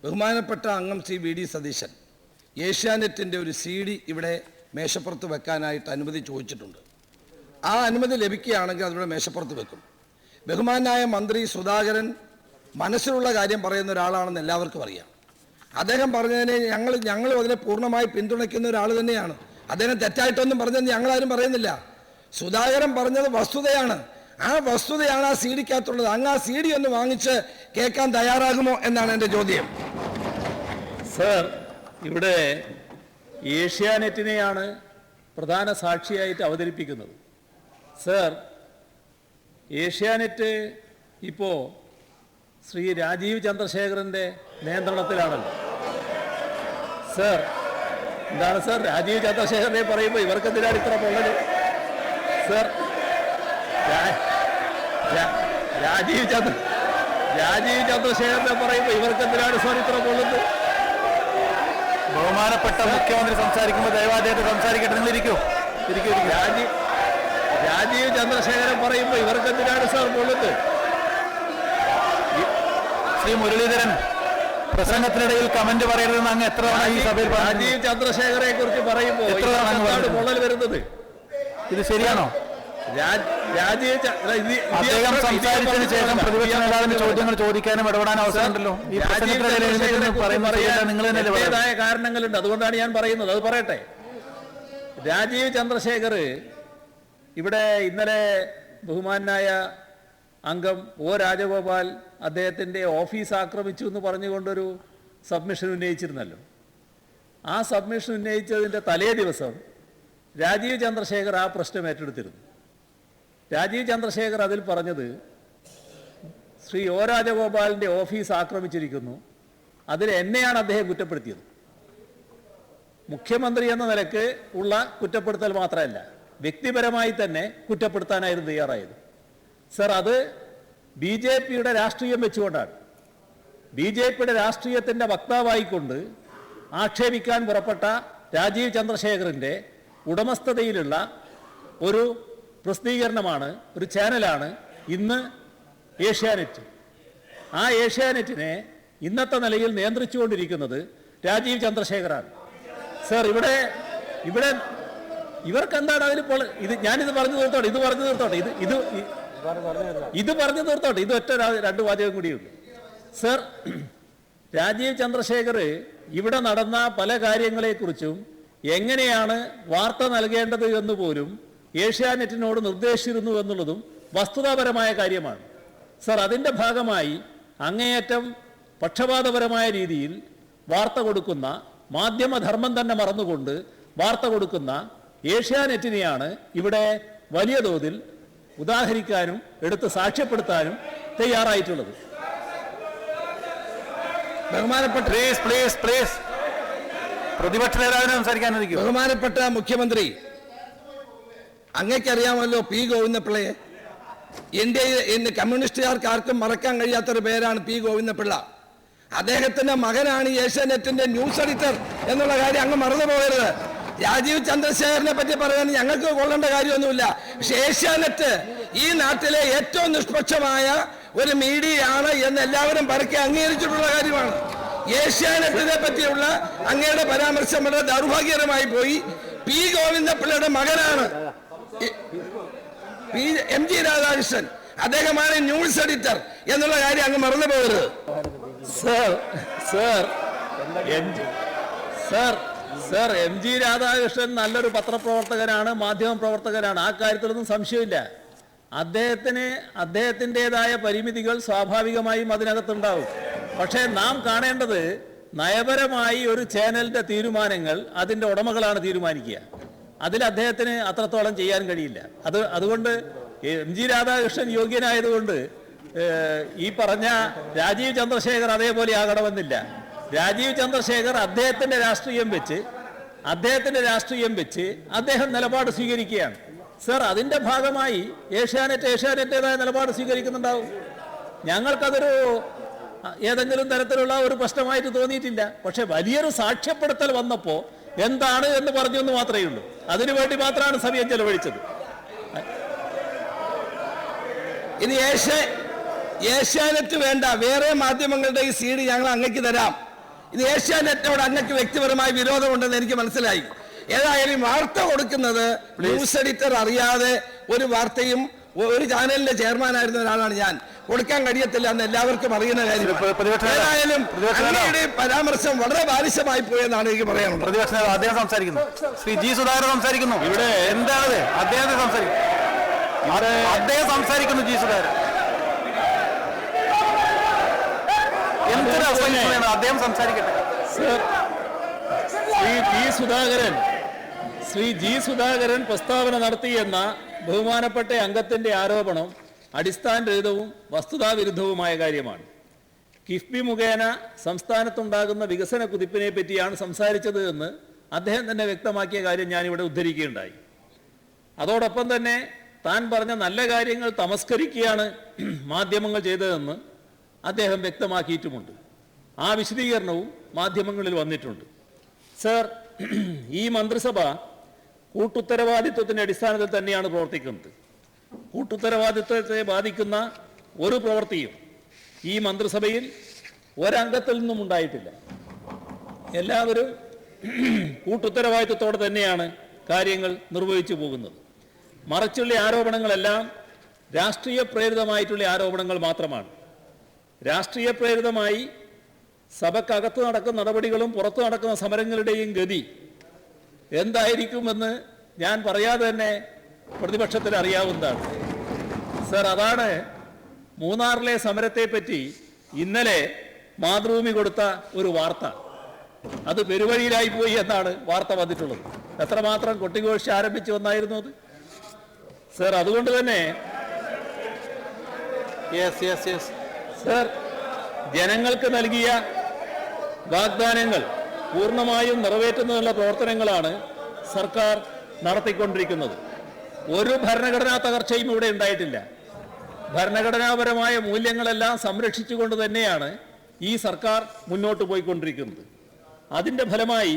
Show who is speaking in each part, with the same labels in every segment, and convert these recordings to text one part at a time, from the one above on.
Speaker 1: ബഹുമാനപ്പെട്ട അംഗം Shri V D Satheesan ഏഷ്യാനെറ്റിൻ്റെ ഒരു CD ഇവിടെ മേശപ്പുറത്ത് വെക്കാനായിട്ട് അനുമതി ചോദിച്ചിട്ടുണ്ട്. ആ അനുമതി ലഭിക്കുകയാണെങ്കിൽ അതിവിടെ മേശപ്പുറത്ത് വെക്കും. ബഹുമാനായ മന്ത്രി സുധാകരൻ മനസ്സിലുള്ള കാര്യം പറയുന്ന ഒരാളാണെന്ന് എല്ലാവർക്കും അറിയാം. അദ്ദേഹം പറഞ്ഞതിനെ ഞങ്ങളും അതിനെ പൂർണ്ണമായി പിന്തുണയ്ക്കുന്ന ഒരാൾ തന്നെയാണ്. അദ്ദേഹം തെറ്റായിട്ടൊന്നും പറഞ്ഞതെന്ന് ഞങ്ങളാരും പറയുന്നില്ല. സുധാകരൻ പറഞ്ഞത് വസ്തുതയാണ്. ആ വസ്തുതയാണ് ആ CD-ക്കകത്തുള്ളത്. അങ്ങ് ആ CD ഒന്ന് വാങ്ങിച്ച് കേൾക്കാൻ തയ്യാറാകുമോ എന്നാണ് എൻ്റെ ചോദ്യം.
Speaker 2: സർ, ഇവിടെ ഏഷ്യാനെറ്റിനെയാണ് പ്രധാന സാക്ഷിയായിട്ട് അവതരിപ്പിക്കുന്നത്. സർ, ഏഷ്യാനെറ്റ് ഇപ്പോൾ ശ്രീ രാജീവ് ചന്ദ്രശേഖരൻ്റെ നിയന്ത്രണത്തിലാണല്ലോ. സർ, എന്താണ് സർ രാജീവ് ചന്ദ്രശേഖരനെ പറയുമ്പോൾ ഇവർക്കെതിരാണ് ഇത്ര പൊള്ളൽ? സർ, രാജീവ് ചന്ദ്രശേഖരനെ പറയുമ്പോൾ ഇവർക്കെതിരാണ് സർ ഇത്ര പൊള്ളുന്നത്?
Speaker 3: ബഹുമാനപ്പെട്ട മുഖ്യമന്ത്രി സംസാരിക്കുമ്പോൾ ദയവാദമായിട്ട് സംസാരിക്കട്ടെ. നിങ്ങൾ ഇരിക്കൂ.
Speaker 2: രാജീവ് ചന്ദ്രശേഖരൻ പറയുമ്പോൾ ഇവർക്കെതിരാണ് സാർ പൊള്ളുന്നത്?
Speaker 3: ശ്രീ മുരളീധരൻ പ്രസംഗത്തിനിടയിൽ കമന്റ് പറയരുതെന്ന് അങ്ങ് എത്ര തവണ ഈ സഭയിൽ
Speaker 2: രാജീവ് ചന്ദ്രശേഖരനെ കുറിച്ച് പറയുമ്പോൾ പൊള്ളൽ വരുന്നത്?
Speaker 3: ഇത് ശരിയാണോ? അദ്ദേഹം സംസാരിച്ചതിന് ശേഷം പ്രതിപക്ഷ നേതാവിന്റെ ചോദ്യങ്ങൾ ചോദിക്കാനും ഇടപെടാനും അവസരമുണ്ടല്ലോ. ഈ
Speaker 2: പറയുന്നതായ കാരണങ്ങളുണ്ട്, അതുകൊണ്ടാണ് ഞാൻ പറയുന്നത്. അത് പറയട്ടെ. രാജീവ് ചന്ദ്രശേഖർ ഇവിടെ ഇന്നലെ ബഹുമാനായ അംഗം ഒ രാജഗോപാൽ അദ്ദേഹത്തിൻ്റെ ഓഫീസ് ആക്രമിച്ചു എന്ന് പറഞ്ഞുകൊണ്ടൊരു സബ്മിഷൻ ഉന്നയിച്ചിരുന്നല്ലോ. ആ സബ്മിഷൻ ഉന്നയിച്ചതിൻ്റെ തലേ ദിവസം രാജീവ് ചന്ദ്രശേഖർ ആ പ്രശ്നം ഏറ്റെടുത്തിരുന്നു. രാജീവ് ചന്ദ്രശേഖർ അതിൽ പറഞ്ഞത് ശ്രീ ഒ രാജഗോപാലിൻ്റെ ഓഫീസ് ആക്രമിച്ചിരിക്കുന്നു, അതിൽ എന്നെയാണ് അദ്ദേഹം കുറ്റപ്പെടുത്തിയത്. മുഖ്യമന്ത്രി എന്ന നിലക്ക് ഉള്ള കുറ്റപ്പെടുത്തൽ മാത്രമല്ല, വ്യക്തിപരമായി തന്നെ കുറ്റപ്പെടുത്താനായിരുന്നു തയ്യാറായത്. സർ, അത് BJP-യുടെ രാഷ്ട്രീയം വെച്ചുകൊണ്ടാണ്. BJP-യുടെ രാഷ്ട്രീയത്തിൻ്റെ വക്താവായിക്കൊണ്ട് ആക്ഷേപിക്കാൻ പുറപ്പെട്ട രാജീവ് ചന്ദ്രശേഖറിൻ്റെ ഉടമസ്ഥതയിലുള്ള ഒരു പ്രസിദ്ധീകരണമാണ്, ഒരു ചാനലാണ് ഇന്ന് ഏഷ്യാനെറ്റ്. ആ ഏഷ്യാനെറ്റിനെ ഇന്നത്തെ നിലയിൽ നിയന്ത്രിച്ചുകൊണ്ടിരിക്കുന്നത് രാജീവ് ചന്ദ്രശേഖറാണ്. സർ, ഇവിടെ ഇവർക്ക് എന്താണ് അതിൽ ഞാനിത് പറഞ്ഞു തീർത്തോട്ടെ, ഇത് പറഞ്ഞു തീർത്തോട്ടെ. ഇത് ഒറ്റ രണ്ട് വാചകം കൂടിയുള്ളൂ. സർ, രാജീവ് ചന്ദ്രശേഖർ ഇവിടെ നടന്ന പല കാര്യങ്ങളെക്കുറിച്ചും എങ്ങനെയാണ് വാർത്ത നൽകേണ്ടത് എന്ന് പോലും ഏഷ്യാനെറ്റിനോട് നിർദ്ദേശിച്ചിരുന്നു എന്നുള്ളതും വസ്തുതാപരമായ കാര്യമാണ്. സർ, അതിൻ്റെ ഭാഗമായി അങ്ങേയറ്റം പക്ഷപാതപരമായ രീതിയിൽ വാർത്ത കൊടുക്കുന്ന, മാധ്യമധർമ്മം തന്നെ മറന്നുകൊണ്ട് വാർത്ത കൊടുക്കുന്ന ഏഷ്യാനെറ്റിനെയാണ് ഇവിടെ വലിയ തോതിൽ ഉദാഹരിക്കാനും എടുത്ത് സാക്ഷ്യപ്പെടുത്താനും തയ്യാറായിട്ടുള്ളത്.
Speaker 1: ബഹുമാനപ്പെട്ട
Speaker 3: പ്രതിപക്ഷ നേതാവിനെ സംസാരിക്കാൻ അനുവദിക്കും.
Speaker 1: ബഹുമാനപ്പെട്ട മുഖ്യമന്ത്രി, അങ്ങേക്കറിയാമല്ലോ P. ഗോവിന്ദപിള്ളയെ. ഇന്ത്യയിൽ കമ്മ്യൂണിസ്റ്റുകാർക്ക് ആർക്കും മറക്കാൻ കഴിയാത്തൊരു പേരാണ് P. ഗോവിന്ദപിള്ള. അദ്ദേഹത്തിന്റെ മകനാണ് ഏഷ്യാനെറ്റിന്റെ ന്യൂസ് എഡിറ്റർ എന്നുള്ള കാര്യം അങ്ങ് മറന്നു പോകരുത്. രാജീവ് ചന്ദ്രശേഖരനെ പറ്റി പറയാൻ ഞങ്ങൾക്ക് കൊള്ളേണ്ട കാര്യമൊന്നുമില്ല. പക്ഷെ ഏഷ്യാനെറ്റ് ഈ നാട്ടിലെ ഏറ്റവും നിഷ്പക്ഷമായ ഒരു മീഡിയയാണ് എന്ന് എല്ലാവരും പരക്കെ അംഗീകരിച്ചിട്ടുള്ള കാര്യമാണ്. ഏഷ്യാനെറ്റിനെ പറ്റിയുള്ള അങ്ങയുടെ പരാമർശം വളരെ ദൗർഭാഗ്യകരമായി പോയി. P. ഗോവിന്ദപിള്ളയുടെ മകനാണ് MG രാധാകൃഷ്ണൻ, അദ്ദേഹമാണ് ന്യൂസ് എഡിറ്റർ എന്നുള്ള കാര്യം അങ്ങ് മറന്നു പോകരുത്.
Speaker 2: സർ, MG രാധാകൃഷ്ണൻ നല്ലൊരു പത്രപ്രവർത്തകനാണ്, മാധ്യമ പ്രവർത്തകനാണ്. ആ കാര്യത്തിലൊന്നും സംശയമില്ല. അദ്ദേഹത്തിൻ്റെതായ പരിമിതികൾ സ്വാഭാവികമായും അതിനകത്തുണ്ടാവും. പക്ഷേ നാം കാണേണ്ടത് നയപരമായി ഒരു ചാനലിൻ്റെ തീരുമാനങ്ങൾ അതിൻ്റെ ഉടമകളാണ് തീരുമാനിക്കുക. അതിൽ അദ്ദേഹത്തിന് അത്രത്തോളം ചെയ്യാൻ കഴിയില്ല. അതുകൊണ്ട് MG രാധാകൃഷ്ണൻ യോഗ്യനായതുകൊണ്ട് ഈ പറഞ്ഞ രാജീവ് ചന്ദ്രശേഖർ അതേപോലെ ആകണമെന്നില്ല. രാജീവ് ചന്ദ്രശേഖർ അദ്ദേഹത്തിൻ്റെ രാഷ്ട്രീയം വെച്ച് അദ്ദേഹം നിലപാട് സ്വീകരിക്കുകയാണ്. സർ, അതിൻ്റെ ഭാഗമായി ഏഷ്യാനെറ്റേതായ നിലപാട് സ്വീകരിക്കുന്നുണ്ടാവും. ഞങ്ങൾക്കതൊരു ഏതെങ്കിലും തരത്തിലുള്ള ഒരു പ്രശ്നമായിട്ട് തോന്നിയിട്ടില്ല. പക്ഷെ വലിയൊരു സാക്ഷ്യപ്പെടുത്തൽ വന്നപ്പോൾ എന്താണ് എന്ന് പറഞ്ഞു എന്ന് മാത്രമേ ഉള്ളൂ. അതിനുവേണ്ടി മാത്രമാണ് സമയം ചെലവഴിച്ചത്.
Speaker 1: ഇനി ഏഷ്യാനെറ്റ് വേണ്ട, വേറെ മാധ്യമങ്ങളുടെ ഈ CD ഞങ്ങൾ അങ്ങേക്ക് തരാം. ഇത് ഏഷ്യാനെറ്റിനോട് അങ്ങക്ക് വ്യക്തിപരമായ വിരോധമുണ്ടെന്ന് എനിക്ക് മനസ്സിലായി. ഏതായാലും വാർത്ത കൊടുക്കുന്നത് ന്യൂസ് എഡിറ്റർ അറിയാതെ ഒരു വാർത്തയും ഒരു ചാനലിന്റെ ചെയർമാനായിരുന്ന ഒരാളാണ് ഞാൻ. കൊടുക്കാൻ കഴിയത്തില്ല എന്ന് എല്ലാവർക്കും അറിയുന്ന കാര്യം. ഏതായാലും അങ്ങയുടെ പരാമർശം വളരെ ബാലിശമായി പോയെന്നാണ് എനിക്ക് പറയാനുള്ളത്.
Speaker 3: പ്രതിപക്ഷ നേതാവ് അദ്ദേഹം സംസാരിക്കുന്നു. ശ്രീ ജി സുധാകരൻ സംസാരിക്കുന്നു. ഇവിടെ എന്താണ് അദ്ദേഹത്തെ അദ്ദേഹം സംസാരിക്കുന്നു. ജി സുധാകരൻ എന്തിനാണ് അദ്ദേഹം സംസാരിക്കട്ടെ.
Speaker 2: ശ്രീ ജി സുധാകരൻ പ്രസ്താവന നടത്തിയെന്ന ബഹുമാനപ്പെട്ട അംഗത്തിന്റെ ആരോപണം അടിസ്ഥാനരഹിതവും വസ്തുതാവിരുദ്ധവുമായ കാര്യമാണ്. കിഫ്ബി മുഖേന സംസ്ഥാനത്തുണ്ടാകുന്ന വികസന കുതിപ്പിനെ പറ്റിയാണ് സംസാരിച്ചത് എന്ന് അദ്ദേഹം തന്നെ വ്യക്തമാക്കിയ കാര്യം ഞാനിവിടെ ഉദ്ധരിക്കുകയുണ്ടായി. അതോടൊപ്പം തന്നെ താൻ പറഞ്ഞ നല്ല കാര്യങ്ങൾ തമസ്കരിക്കുകയാണ് മാധ്യമങ്ങൾ ചെയ്തതെന്ന് അദ്ദേഹം വ്യക്തമാക്കിയിട്ടുമുണ്ട്. ആ വിശദീകരണവും മാധ്യമങ്ങളിൽ വന്നിട്ടുണ്ട്. സർ, ഈ മന്ത്രിസഭ കൂട്ടുത്തരവാദിത്വത്തിൻ്റെ അടിസ്ഥാനത്തിൽ തന്നെയാണ് പ്രവർത്തിക്കുന്നത്. കൂട്ടുത്തരവാദിത്വത്തെ ബാധിക്കുന്ന ഒരു പ്രവൃത്തിയും ഈ മന്ത്രിസഭയിൽ ഒരംഗത്തിൽ നിന്നും ഉണ്ടായിട്ടില്ല. എല്ലാവരും കൂട്ടുത്തരവാദിത്വത്തോടെ തന്നെയാണ് കാര്യങ്ങൾ നിർവഹിച്ചു പോകുന്നത്. മറിച്ചുള്ള ആരോപണങ്ങളെല്ലാം രാഷ്ട്രീയ പ്രേരിതമായിട്ടുള്ള ആരോപണങ്ങൾ മാത്രമാണ്. രാഷ്ട്രീയ പ്രേരിതമായി സഭക്കകത്ത് നടക്കുന്ന നടപടികളും പുറത്തു നടക്കുന്ന സമരങ്ങളുടെയും ഗതി എന്തായിരിക്കുമെന്ന് ഞാൻ പറയാതെ തന്നെ പ്രതിപക്ഷത്തിന് അറിയാവുന്നതാണ്. സർ, അതാണ് മൂന്നാറിലെ സമരത്തെപ്പറ്റി ഇന്നലെ മാതൃഭൂമി കൊടുത്ത ഒരു വാർത്ത. അത് പെരുവഴിയിലായി പോയി എന്നാണ് വാർത്ത വന്നിട്ടുള്ളത്. എത്രമാത്രം കൊട്ടിഘോഷിച്ച് ആരംഭിച്ചു വന്നായിരുന്നു അത്. സർ, അതുകൊണ്ട് തന്നെ സർ, ജനങ്ങൾക്ക് നൽകിയ വാഗ്ദാനങ്ങൾ പൂർണ്ണമായും നിറവേറ്റുന്നതിനുള്ള പ്രവർത്തനങ്ങളാണ് സർക്കാർ നടത്തിക്കൊണ്ടിരിക്കുന്നത്. ഒരു ഭരണഘടനാ തകർച്ചയും ഇവിടെ ഉണ്ടായിട്ടില്ല. ഭരണഘടനാപരമായ മൂല്യങ്ങളെല്ലാം സംരക്ഷിച്ചുകൊണ്ട് തന്നെയാണ് ഈ സർക്കാർ മുന്നോട്ട് പോയിക്കൊണ്ടിരിക്കുന്നത്. അതിൻ്റെ ഫലമായി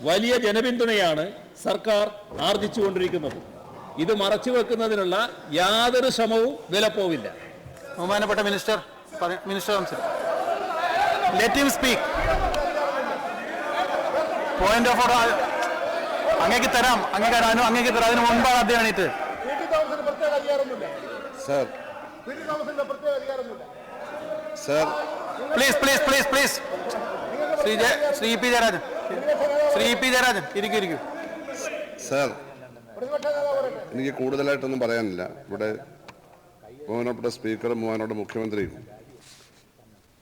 Speaker 2: വലിയ ജനപിന്തുണയാണ് സർക്കാർ ആർജിച്ചുകൊണ്ടിരിക്കുന്നത്. ഇത് മറച്ചുവെക്കുന്നതിനുള്ള യാതൊരു ശ്രമവും വിലപ്പോവില്ല.
Speaker 3: ബഹുമാനപ്പെട്ട minister let him speak. Point of order അങ്ങേക്ക് തരാം. അതിന് മുൻപാണ് അദ്ദേഹം എണീറ്റ്.
Speaker 4: Sir
Speaker 3: please Shri P Jayarajan ഇരിക്കൂ.
Speaker 4: സർ, എനിക്ക് കൂടുതലായിട്ടൊന്നും പറയാനില്ല. ഇവിടെ ബഹുമാനപ്പെട്ട സ്പീക്കറും ബഹുമാനപ്പെട്ട മുഖ്യമന്ത്രിയും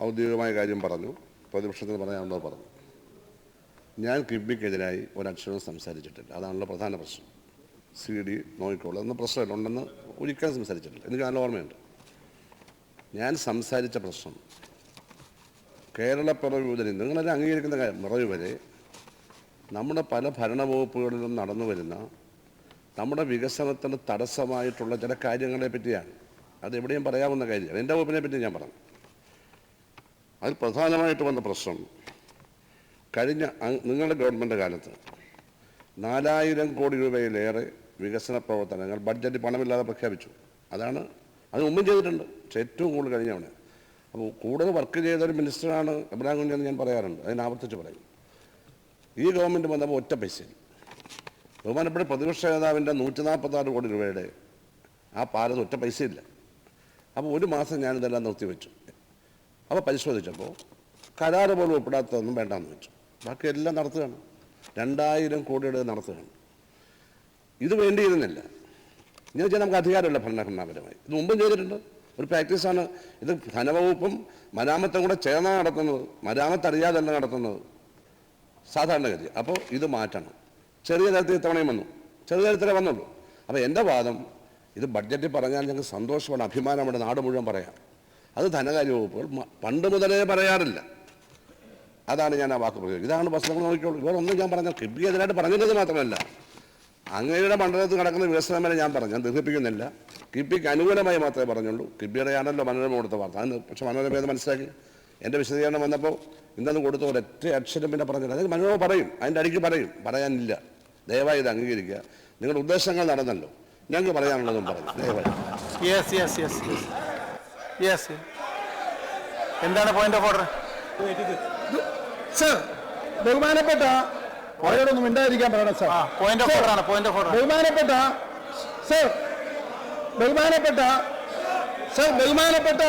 Speaker 4: ഔദ്യോഗികമായ കാര്യം പറഞ്ഞു, പ്രതിപക്ഷത്തിന് പറയാനുള്ളത് പറഞ്ഞു. ഞാൻ കിഫ്ബിക്കെതിരായി ഒരക്ഷരവും സംസാരിച്ചിട്ടില്ല. അതാണല്ലോ പ്രധാന പ്രശ്നം. CD നോക്കിക്കോളൂ എന്ന പ്രശ്നമില്ല, ഉണ്ടെന്ന് ഒരിക്കലും സംസാരിച്ചിട്ടില്ല. എനിക്ക് നല്ല ഓർമ്മയുണ്ട്. ഞാൻ സംസാരിച്ച പ്രശ്നം കേരള പിറവി മുതൽ നിങ്ങളെല്ലാം അംഗീകരിക്കുന്ന പിറവി വരെ നമ്മുടെ പല ഭരണവകുപ്പുകളിലും നടന്നു വരുന്ന നമ്മുടെ വികസനത്തിന് തടസ്സമായിട്ടുള്ള ചില കാര്യങ്ങളെ പറ്റിയാണ്. അതെവിടെയും പറയാവുന്ന കാര്യമാണ്. എൻ്റെ വകുപ്പിനെ പറ്റി ഞാൻ പറഞ്ഞു. അതിൽ പ്രധാനമായിട്ട് വന്ന പ്രശ്നം കഴിഞ്ഞ നിങ്ങളുടെ ഗവൺമെൻറ് കാലത്ത് 4000 കോടി രൂപയിലേറെ വികസന പ്രവർത്തനങ്ങൾ ബഡ്ജറ്റ് പണമില്ലാതെ പ്രഖ്യാപിച്ചു. അത് മുമ്പും ചെയ്തിട്ടുണ്ട്. പക്ഷേ ഏറ്റവും കൂടുതൽ കഴിഞ്ഞാണ്. അപ്പോൾ കൂടുതൽ വർക്ക് ചെയ്തൊരു മിനിസ്റ്ററാണ് എബ്രഹാം കുഞ്ഞെന്ന് ഞാൻ പറയാറുണ്ട്. അതിനാവർത്തിച്ച് പറയും. ഈ ഗവൺമെൻറ് വന്നപ്പോൾ ഒറ്റ പൈസയിൽ ബഹുമാനപ്പെട്ട പ്രതിപക്ഷ നേതാവിൻ്റെ 146 കോടി രൂപയുടെ ആ പാലത്ത് ഒറ്റ പൈസയില്ല. അപ്പോൾ ഒരു മാസം ഞാനിതെല്ലാം നിർത്തിവെച്ചു. അപ്പോൾ പരിശോധിച്ചപ്പോൾ കരാറ് പോലും ഒപ്പിടാത്തതൊന്നും വേണ്ടാന്ന് വെച്ചു. ബാക്കി എല്ലാം നടത്തുകയാണ്. 2000 കോടിയുടെ നടത്തുകയാണ്. ഇത് വേണ്ടിയിരുന്നില്ല. ഇങ്ങനെ ചെയ്യാൻ നമുക്ക് അധികാരമില്ല ഭരണഘടനാപരമായി. ഇത് മുമ്പും ചെയ്തിട്ടുണ്ട്. ഒരു പ്രാക്ടീസാണ്. ഇത് ധനവകുപ്പും മരാമത്തും കൂടെ ചേർന്നാണ് നടത്തുന്നത്. മരാമത്ത് അറിയാതല്ല നടത്തുന്നത് സാധാരണഗതി. അപ്പോൾ ഇത് മാറ്റണം. ചെറിയ തരത്തിൽ ഇത്തവണയും വന്നു. ചെറിയ തരത്തിലേ വന്നുള്ളൂ. അപ്പോൾ എൻ്റെ വാദം, ഇത് ബഡ്ജറ്റിൽ പറഞ്ഞാൽ ഞങ്ങൾക്ക് സന്തോഷമാണ്, അഭിമാനമാണ്, നാട് മുഴുവൻ പറയാം. അത് ധനകാര്യ വകുപ്പുകൾ പണ്ട് മുതലേ പറയാറില്ല. അതാണ് ഞാൻ ആ വാക്ക് പ്രയോഗിച്ചത്. ഇതാണ് പ്രശ്നങ്ങൾ നോക്കിക്കോളൂ. ഇവരൊന്നും ഞാൻ പറഞ്ഞാൽ കിഫ്ബി എതിരായിട്ട് പറഞ്ഞത് മാത്രമല്ല, അങ്ങയുടെ മണ്ഡലത്തിൽ നടക്കുന്ന വികസനം വരെ ഞാൻ പറഞ്ഞു. ഞാൻ ദീർഘിപ്പിക്കുന്നില്ല. കിഫ്ബിക്ക് അനുകൂലമായി മാത്രമേ പറഞ്ഞുള്ളൂ. കിഫ്ബിയുടെയാണല്ലോ മനോരമ കൊടുത്ത വാർത്ത. അതിന് പക്ഷേ മനോരമ അത് മനസ്സിലാക്കി. എൻ്റെ വിശദീകരണം വന്നപ്പോൾ ഇന്നത് കൊടുത്ത ഒരൊറ്റ അക്ഷരം പിന്നെ പറഞ്ഞില്ല. അതായത് മനോരമ പറയും, അതിൻ്റെ അടിക്ക് പറയും, പറയാനില്ല. ദയവായി ഇത് അംഗീകരിക്കുക. നിങ്ങളുടെ ഉദ്ദേശങ്ങൾ നടന്നല്ലോ. ഞങ്ങൾക്ക് പറയാനുള്ളതും പറഞ്ഞു. ദയവായി.
Speaker 3: എന്താണ് പോയിന്റ് ഓഫ് ഓർഡർ?
Speaker 5: സർ ബഹുമാനപ്പെട്ട അവരോടൊന്നും മിണ്ടാതിരിക്കാൻ പറയണം സർ.
Speaker 3: പോയിന്റ് ഓഫ് ഓർഡർ ആണ്, പോയിന്റ് ഓഫ് ഓർഡർ.
Speaker 5: ബഹുമാനപ്പെട്ട സർ ബഹുമാനപ്പെട്ട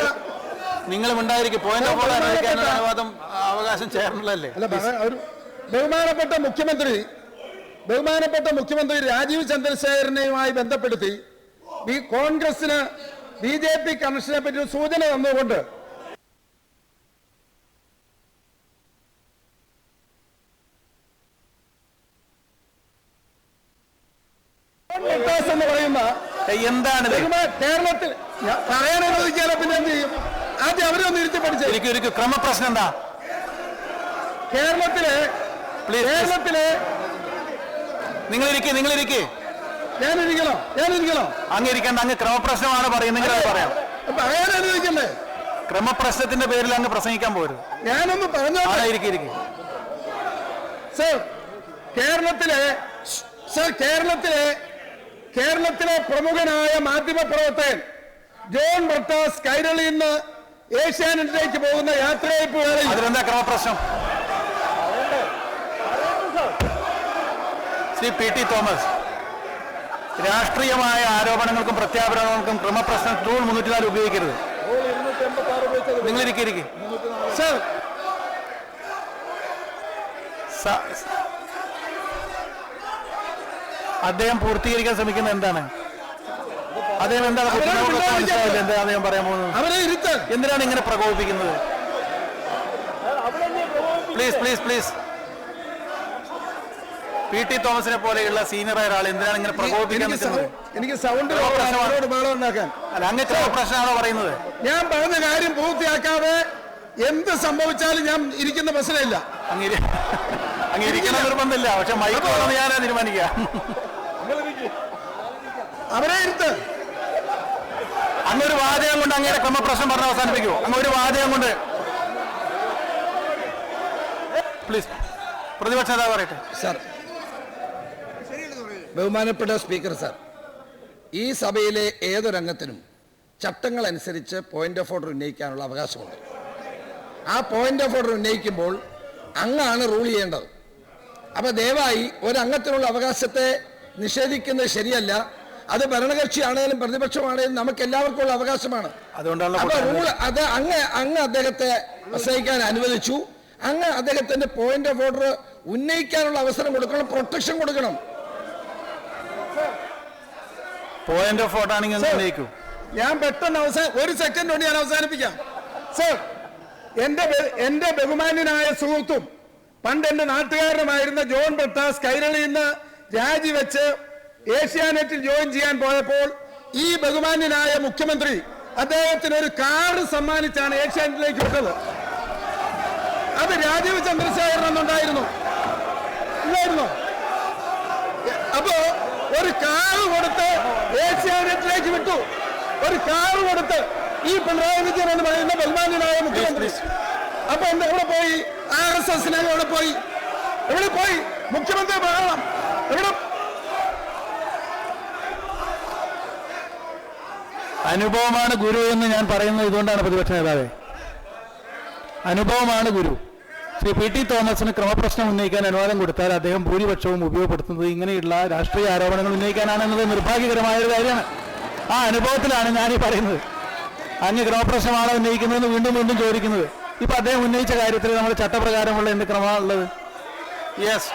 Speaker 3: നിങ്ങൾ ഉണ്ടായിരിക്കും. പോയിന്റ് ഓഫ് ഓർഡർ അറിയിക്കാനുള്ള അനുവാദം അവകാശം ചേർന്നല്ലേ?
Speaker 5: അല്ല ഒരു ബഹുമാനപ്പെട്ട മുഖ്യമന്ത്രി രാജീവ് ചന്ദ്രശേഖരനെയുമായി ബന്ധപ്പെടുത്തി ഈ കോൺഗ്രസിന് BJP കണക്ഷനെ പറ്റി ഒരു സൂചന തന്നുകൊണ്ട് എന്ന് പറയുന്ന
Speaker 3: എന്താണ്
Speaker 5: കേരളത്തിൽ പറയാൻ അനുവദിക്കാതെ പിന്നെ എന്ത് ചെയ്യും? ആദ്യം അവരൊന്ന് ഇരുത്തി പഠിച്ചു.
Speaker 3: ക്രമപ്രശ്നം എന്താ
Speaker 5: കേരളത്തിലെ
Speaker 3: നിങ്ങളിരിക്കേ
Speaker 5: ഞാനിരിക്കണോ
Speaker 3: അങ്ങിരിക്കണ്ട. അങ്ങ് ക്രമപ്രശ്നമാണ് പറയുന്നത്. പറയാം.
Speaker 5: പറയാൻ അനുവദിക്കണ്ടേ?
Speaker 3: ക്രമപ്രശ്നത്തിന്റെ പേരിൽ അങ്ങ് പ്രസംഗിക്കാൻ പോരുത്.
Speaker 5: ഞാനൊന്ന് പറഞ്ഞോട്ടെ. സർ കേരളത്തിലെ പ്രമുഖനായ മാധ്യമപ്രവർത്തകൻ ജോൺ ബ്രിട്ടാസ് കൈരളിയിൽ നിന്ന് ഏഷ്യാനെറ്റിലേക്ക് പോകുന്ന യാത്രയയപ്പ് വേളയിൽ
Speaker 3: അതിലെന്താ ക്രമപ്രശ്നം? ശ്രീ PT തോമസ്, രാഷ്ട്രീയമായ ആരോപണങ്ങൾക്കും പ്രത്യാപനങ്ങൾക്കും ക്രമപ്രശ്നം റൂൾ 304 ഉപയോഗിക്കരുത്. നിങ്ങളിരിക്കെ
Speaker 5: സർ
Speaker 3: അദ്ദേഹം പൂർത്തീകരിക്കാൻ ശ്രമിക്കുന്നത് എന്താണ്? അദ്ദേഹം എന്താണ് അദ്ദേഹം പറയാൻ പോകുന്നത്? എന്തിനാണ് ഇങ്ങനെ പ്രകോപിപ്പിക്കുന്നത്? പ്ലീസ് PT തോമസിനെ പോലെയുള്ള സീനിയറായ ഒരാൾ എന്തിനാണ് ഇങ്ങനെ പ്രകോപിപ്പിക്കാൻ?
Speaker 5: എനിക്ക് സൗണ്ട്
Speaker 3: അല്ല, അങ്ങ് ക്രമപ്രശ്നമാണോ പറയുന്നത്?
Speaker 5: ഞാൻ പറഞ്ഞ കാര്യം പൂർത്തിയാക്കാതെ എന്ത് സംഭവിച്ചാലും ഞാൻ ഇരിക്കുന്ന പ്രശ്നമില്ല.
Speaker 3: അങ്ങ് ഇരിക്കുന്ന നിർബന്ധമില്ല. പക്ഷെ മൈക്കോളാണ് ഞാനാ തീരുമാനിക്കുക.
Speaker 5: അവരെ ഇരുത്ത്.
Speaker 3: അങ്ങൊരു വാചകം കൊണ്ട് അങ്ങനെ ക്രമപ്രശ്നം പറഞ്ഞ് അവസാനിപ്പിക്കൂ. അങ്ങൊരു വാചകം കൊണ്ട് പ്ലീസ്. പ്രതിപക്ഷ നേതാവ് പറയട്ടെ.
Speaker 1: സർ, ബഹുമാനപ്പെട്ട സ്പീക്കർ സർ, ഈ സഭയിലെ ഏതൊരംഗത്തിനും ചട്ടങ്ങൾ അനുസരിച്ച് പോയിന്റ് ഓഫ് ഓർഡർ ഉന്നയിക്കാനുള്ള അവകാശമുണ്ട്. ആ പോയിന്റ് ഓഫ് ഓർഡർ ഉന്നയിക്കുമ്പോൾ അങ്ങാണ് റൂൾ ചെയ്യേണ്ടത്. അപ്പോൾ ദയവായി ഒരംഗത്തിനുള്ള അവകാശത്തെ നിഷേധിക്കുന്നത് ശരിയല്ല. അത് ഭരണകക്ഷിയാണേലും പ്രതിപക്ഷമാണേലും നമുക്ക് എല്ലാവർക്കും ഉള്ള അവകാശമാണ്. അപ്പോൾ റൂൾ അത് അങ്ങ് അദ്ദേഹത്തെ പ്രസംഗിക്കാൻ അനുവദിച്ചു. അങ്ങ് അദ്ദേഹത്തിന്റെ പോയിന്റ് ഓഫ് ഓർഡർ ഉന്നയിക്കാനുള്ള അവസരം കൊടുക്കണം, പ്രൊട്ടക്ഷൻ കൊടുക്കണം.
Speaker 3: പോയിന്റ് ഓഫ് ഓർഡർ ആണെങ്കിൽ
Speaker 5: ഞാൻ പെട്ടെന്ന് ഒരു സെക്കൻഡ് കൊണ്ട് ഞാൻ അവസാനിപ്പിക്കാം. സർ, എന്റെ ബഹുമാന്യനായ സുഹൃത്തും പണ്ട് എന്റെ നാട്ടുകാരനുമായിരുന്ന ജോൺ ബ്രിട്ടാസ് കൈരളിയിൽ നിന്ന് രാജിവെച്ച് ഏഷ്യാനെറ്റിൽ ജോയിൻ ചെയ്യാൻ പോയപ്പോൾ ഈ ബഹുമാന്യനായ മുഖ്യമന്ത്രി അദ്ദേഹത്തിന് ഒരു കാർഡ് സമ്മാനിച്ചാണ് ഏഷ്യാനെറ്റിലേക്ക് വിട്ടത്. അത് രാജീവ് ചന്ദ്രശേഖരൻ എന്നുണ്ടായിരുന്നു, ഇല്ലായിരുന്നോ? അപ്പോ ഒരു കാറ് കൊടുത്ത് ഏഷ്യാനെറ്റിലേക്ക് വിട്ടു. ഒരു കാറ് കൊടുത്ത് ഈ പിണറായി വിജയൻ എന്ന് പറയുന്ന ബഹുമാന്യനായ മുഖ്യമന്ത്രി. അപ്പൊ എവിടെ പോയി RSS എവിടെ പോയി മുഖ്യമന്ത്രി പറയണം. എവിടെ?
Speaker 3: അനുഭവമാണ് ഗുരു എന്ന് ഞാൻ പറയുന്നത് ഇതുകൊണ്ടാണ് പ്രതിപക്ഷ നേതാവേ. അനുഭവമാണ് ഗുരു. ശ്രീ PT തോമസിന് ക്രമപ്രശ്നം ഉന്നയിക്കാൻ അനുവാദം കൊടുത്താൽ അദ്ദേഹം ഭൂരിപക്ഷവും ഉപയോഗപ്പെടുത്തുന്നത് ഇങ്ങനെയുള്ള രാഷ്ട്രീയ ആരോപണങ്ങൾ ഉന്നയിക്കാനാണെന്നത് നിർഭാഗ്യകരമായ ഒരു കാര്യമാണ്. ആ അനുഭവത്തിലാണ് ഞാനീ പറയുന്നത്. അങ്ങ് ക്രമപ്രശ്നമാണോ ഉന്നയിക്കുന്നതെന്ന് വീണ്ടും ചോദിക്കുന്നത്. ഇപ്പൊ അദ്ദേഹം ഉന്നയിച്ച കാര്യത്തിൽ നമ്മൾ ചട്ടപ്രകാരമുള്ള എന്ത് ക്രമമാണുള്ളത്? യെസ്,